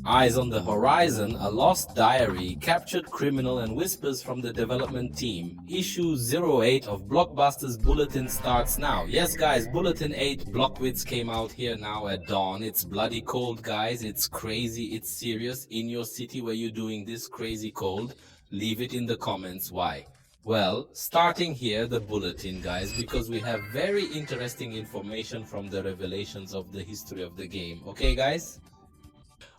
Eyes on the Horizon, a lost diary, captured criminal and whispers from the development team. Issue 08 of Blockbuster's Bulletin starts now. Yes guys, Bulletin 8 Blockwitz came out here now at dawn. It's bloody cold guys, it's crazy, it's serious. In your city where you're doing this crazy cold, leave it in the comments why. Well, starting here, the Bulletin guys, because we have very interesting information from the revelations of the history of the game. Okay guys?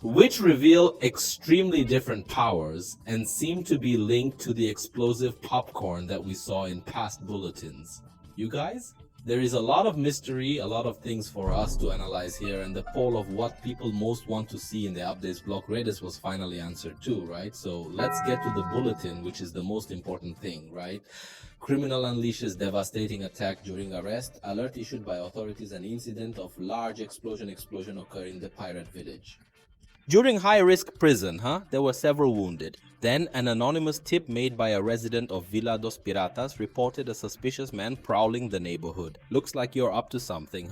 Which reveal extremely different powers and seem to be linked to the explosive popcorn that we saw in past bulletins. You guys? There is a lot of mystery, a lot of things for us to analyze here, and the poll of what people most want to see in the updates block Redis was finally answered too, right? So let's get to the bulletin, which is the most important thing, right? Criminal unleashes devastating attack during arrest. Alert issued by authorities, an incident of large explosion occurred in the pirate village. During high-risk prison, there were several wounded. Then, an anonymous tip made by a resident of Villa dos Piratas reported a suspicious man prowling the neighborhood. Looks like you're up to something,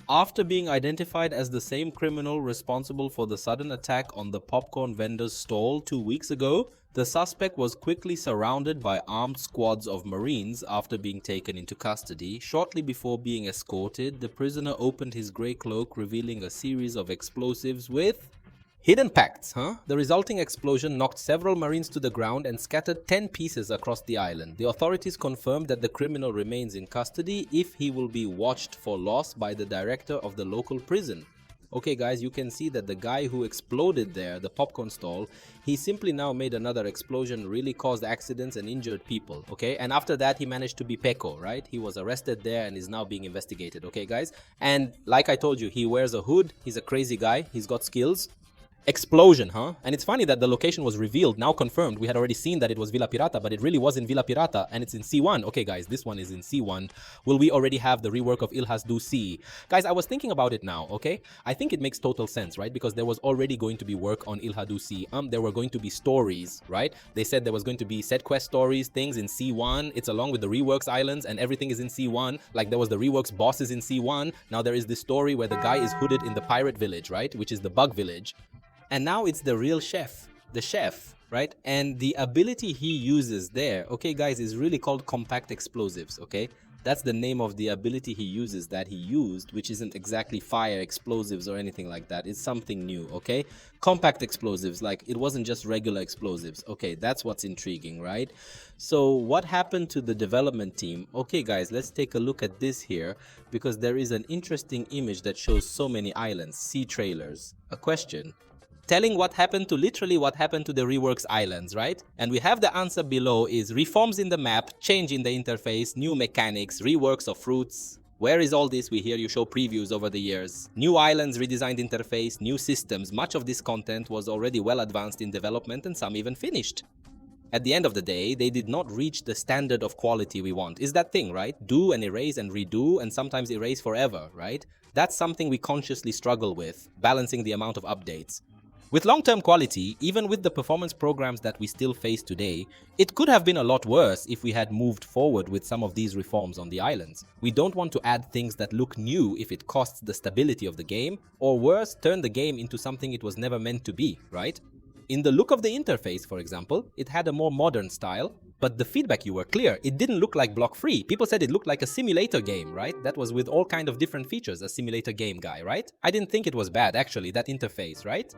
After being identified as the same criminal responsible for the sudden attack on the popcorn vendor's stall 2 weeks ago, the suspect was quickly surrounded by armed squads of Marines after being taken into custody. Shortly before being escorted, the prisoner opened his grey cloak, revealing a series of explosives with hidden pacts, The resulting explosion knocked several Marines to the ground and scattered 10 pieces across the island. The authorities confirmed that the criminal remains in custody if he will be watched for loss by the director of the local prison. Okay guys, you can see that the guy who exploded there, the popcorn stall, he simply now made another explosion, really caused accidents and injured people, okay? And after that, he managed to be Peko, right? He was arrested there and is now being investigated, okay guys? And like I told you, he wears a hood, he's a crazy guy, he's got skills. Explosion, And it's funny that the location was revealed, now confirmed. We had already seen that it was Villa Pirata, but it really was in Villa Pirata, and it's in C1. Okay, guys, this one is in C1. Will we already have the rework of Ilhas do C? Guys, I was thinking about it now, okay? I think it makes total sense, right? Because there was already going to be work on Ilha do C. There were going to be stories, right? They said there was going to be set quest stories, things in C1. It's along with the Reworks Islands, and everything is in C1. Like there was the Reworks bosses in C1. Now there is this story where the guy is hooded in the pirate village, right? Which is the bug village. And now it's the real chef, the chef, right? And the ability he uses there, okay guys, is really called compact explosives, okay? That's the name of the ability he uses that he used, which isn't exactly fire explosives or anything like that. It's something new, okay? Compact explosives, like it wasn't just regular explosives. Okay, that's what's intriguing, right? So what happened to the development team? Okay guys, let's take a look at this here, because there is an interesting image that shows so many islands, sea trailers. A question. Telling literally what happened to the Reworks Islands, right? And we have the answer below is reforms in the map, change in the interface, new mechanics, reworks of fruits. Where is all this? We hear you show previews over the years. New islands, redesigned interface, new systems. Much of this content was already well advanced in development and some even finished. At the end of the day, they did not reach the standard of quality we want. Is that thing, right? Do and erase and redo and sometimes erase forever, right? That's something we consciously struggle with, balancing the amount of updates. With long-term quality, even with the performance programs that we still face today, it could have been a lot worse if we had moved forward with some of these reforms on the islands. We don't want to add things that look new if it costs the stability of the game, or worse, turn the game into something it was never meant to be, right? In the look of the interface, for example, it had a more modern style, but the feedback you were clear. It didn't look like block free. People said it looked like a simulator game, right? That was with all kind of different features, a simulator game guy, right? I didn't think it was bad, actually, that interface, right?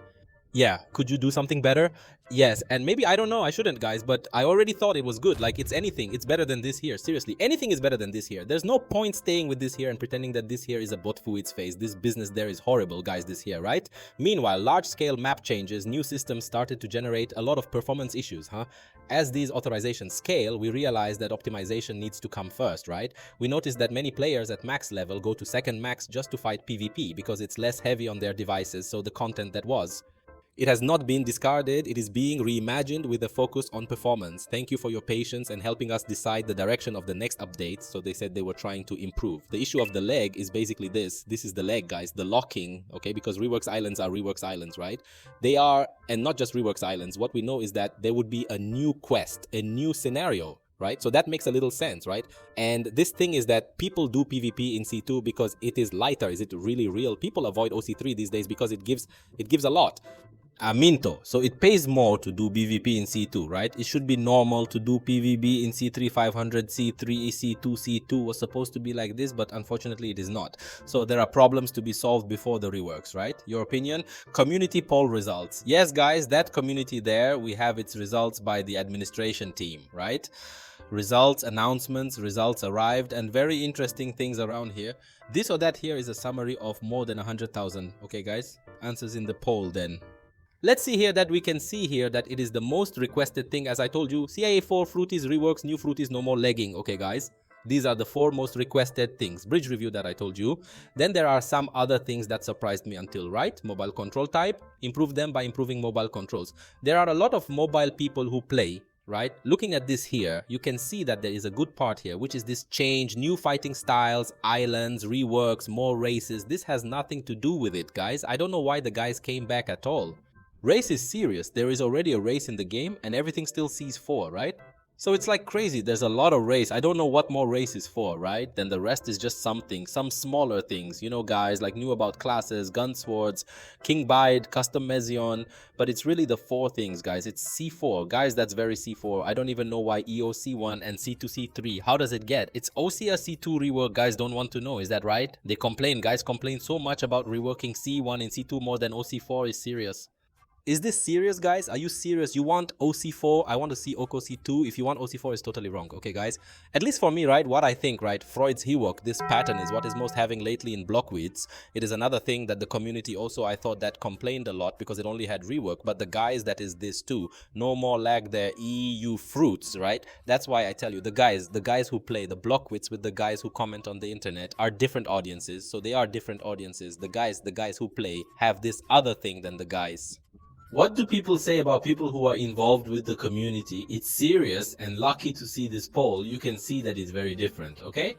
Yeah, could you do something better? Yes, and maybe, I don't know, I shouldn't guys, but I already thought it was good. Like, it's anything, it's better than this here, seriously. Anything is better than this here. There's no point staying with this here and pretending that this here is a bot for its face. This business there is horrible, guys, this here, right? Meanwhile, large-scale map changes, new systems started to generate a lot of performance issues, As these authorizations scale, we realize that optimization needs to come first, right? We notice that many players at max level go to second max just to fight PvP because it's less heavy on their devices, so the content that was. It has not been discarded, it is being reimagined with a focus on performance. Thank you for your patience and helping us decide the direction of the next update. So they said they were trying to improve. The issue of the leg is basically this. This is the leg, guys, the locking, okay? Because Reworks Islands are Reworks Islands, right? They are, and not just Reworks Islands. What we know is that there would be a new quest, a new scenario, right? So that makes a little sense, right? And this thing is that people do PvP in C2 because it is lighter. Is it really real? People avoid OC3 these days because it gives a lot. Minto. So it pays more to do PvP in C2, right? It should be normal to do PvP in C3 500, C3, C2, C2 was supposed to be like this, but unfortunately it is not. So there are problems to be solved before the reworks, right? Your opinion? Community poll results. Yes, guys, that community there, we have its results by the administration team, right? Results, announcements, results arrived, and very interesting things around here. This or that here is a summary of more than 100,000. Okay, guys? Answers in the poll then. Let's see here that we can see here that it is the most requested thing. As I told you, CIA 4, Fruities, Reworks, new Fruities, no more lagging. Okay, guys? These are the 4 most requested things. Bridge review that I told you. Then there are some other things that surprised me until, right? Mobile control type. Improve them by improving mobile controls. There are a lot of mobile people who play, right? Looking at this here, you can see that there is a good part here, which is this change, new fighting styles, islands, reworks, more races. This has nothing to do with it, guys. I don't know why the guys came back at all. Race is serious. There is already a race in the game and everything still sees 4, right? So it's like crazy. There's a lot of race. I don't know what more race is for, right? Then the rest is just something, some smaller things, you know, guys, like new about classes, gun swords, King Bide, custom Mezion. But it's really the 4 things, guys. It's C4. Guys, that's very C4. I don't even know why EOC1 and C2, C3. How does it get? It's OC or C2 rework, guys don't want to know. Is that right? They complain. Guys complain so much about reworking C1 and C2 more than OC4 is serious. Is this serious, guys? Are you serious? You want OC4? I want to see OC2. If you want OC4, it's totally wrong. Okay, guys? At least for me, right? What I think, right? Freud's Rework, this pattern is what is most having lately in Blockwids. It is another thing that the community also, I thought, that complained a lot because it only had rework. But the guys, that is this too. No more lag there. EU fruits, right? That's why I tell you, the guys who play the Blockwids with the guys who comment on the internet are different audiences. So they are different audiences. The guys who play have this other thing than the guys. What do people say about people who are involved with the community? It's serious, and lucky to see this poll. You can see that it's very different, okay?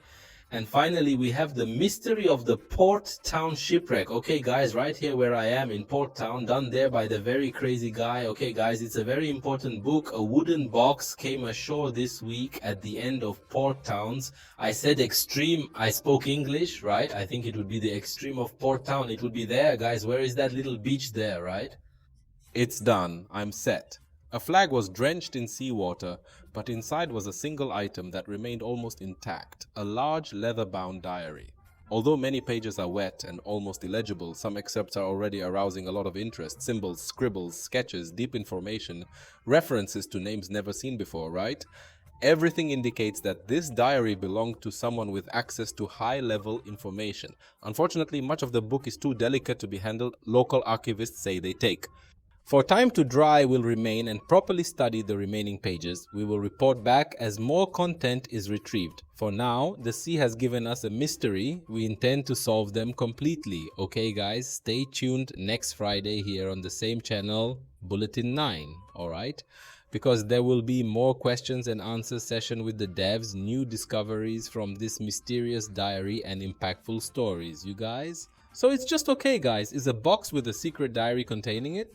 And finally, we have the mystery of the Port Town shipwreck. Okay, guys, right here where I am in Port Town, done there by the very crazy guy. Okay, guys, it's a very important book. A wooden box came ashore this week at the end of Port Towns. I said extreme. I spoke English, right? I think it would be the extreme of Port Town. It would be there, guys. Where is that little beach there, right? It's done. I'm set. A flag was drenched in seawater, but inside was a single item that remained almost intact, a large leather-bound diary. Although many pages are wet and almost illegible, some excerpts are already arousing a lot of interest. Symbols, scribbles, sketches, deep information, references to names never seen before, right? Everything indicates that this diary belonged to someone with access to high-level information. Unfortunately, much of the book is too delicate to be handled, local archivists say they take. For time to dry will remain and properly study the remaining pages. We will report back as more content is retrieved. For now, the sea has given us a mystery. We intend to solve them completely. Okay, guys, stay tuned next Friday here on the same channel, Bulletin 9, alright? Because there will be more questions and answers session with the devs, new discoveries from this mysterious diary and impactful stories, you guys. So it's just okay, guys. Is a box with a secret diary containing it?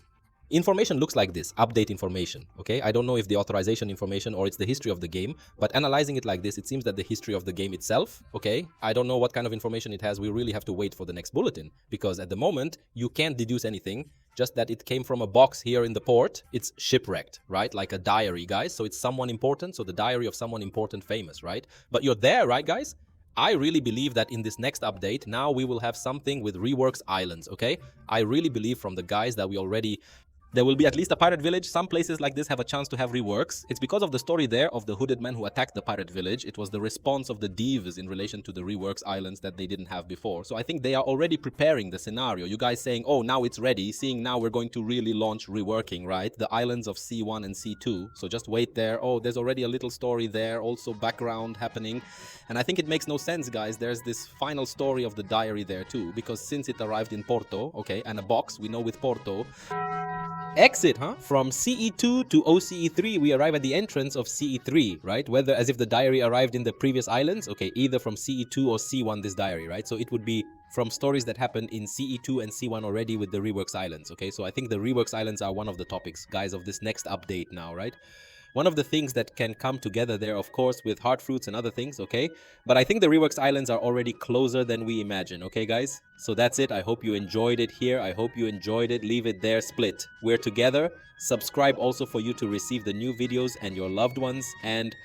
Information looks like this, update information, okay? I don't know if the authorization information or it's the history of the game, but analyzing it like this, it seems that the history of the game itself, okay? I don't know what kind of information it has. We really have to wait for the next bulletin, because at the moment, you can't deduce anything, just that it came from a box here in the port. It's shipwrecked, right? Like a diary, guys. So it's someone important, so the diary of someone important, famous, right? But you're there, right, guys? I really believe that in this next update, now we will have something with Reworks Islands, okay? I really believe from the guys that we already... There will be at least a pirate village. Some places like this have a chance to have reworks. It's because of the story there of the hooded man who attacked the pirate village. It was the response of the divs in relation to the reworks islands that they didn't have before. So I think they are already preparing the scenario. You guys saying, oh, now it's ready. Seeing now we're going to really launch reworking, right? The islands of C1 and C2. So just wait there. Oh, there's already a little story there. Also background happening. And I think it makes no sense, guys. There's this final story of the diary there too. Because since it arrived in Porto, okay, and a box, we know with Porto... Exit, huh? From CE2 to OCE3, we arrive at the entrance of CE3, right? Whether as if the diary arrived in the previous islands, okay, either from CE2 or C1, this diary, right? So it would be from stories that happened in CE2 and C1 already with the Reworks Islands, okay? So I think the Reworks Islands are one of the topics, guys, of this next update now, right? One of the things that can come together there, of course, with heart fruits and other things, okay? But I think the Reworks Islands are already closer than we imagine, okay, guys? So that's it. I hope you enjoyed it here. I hope you enjoyed it. Leave it there, split. We're together. Subscribe also for you to receive the new videos and your loved ones. And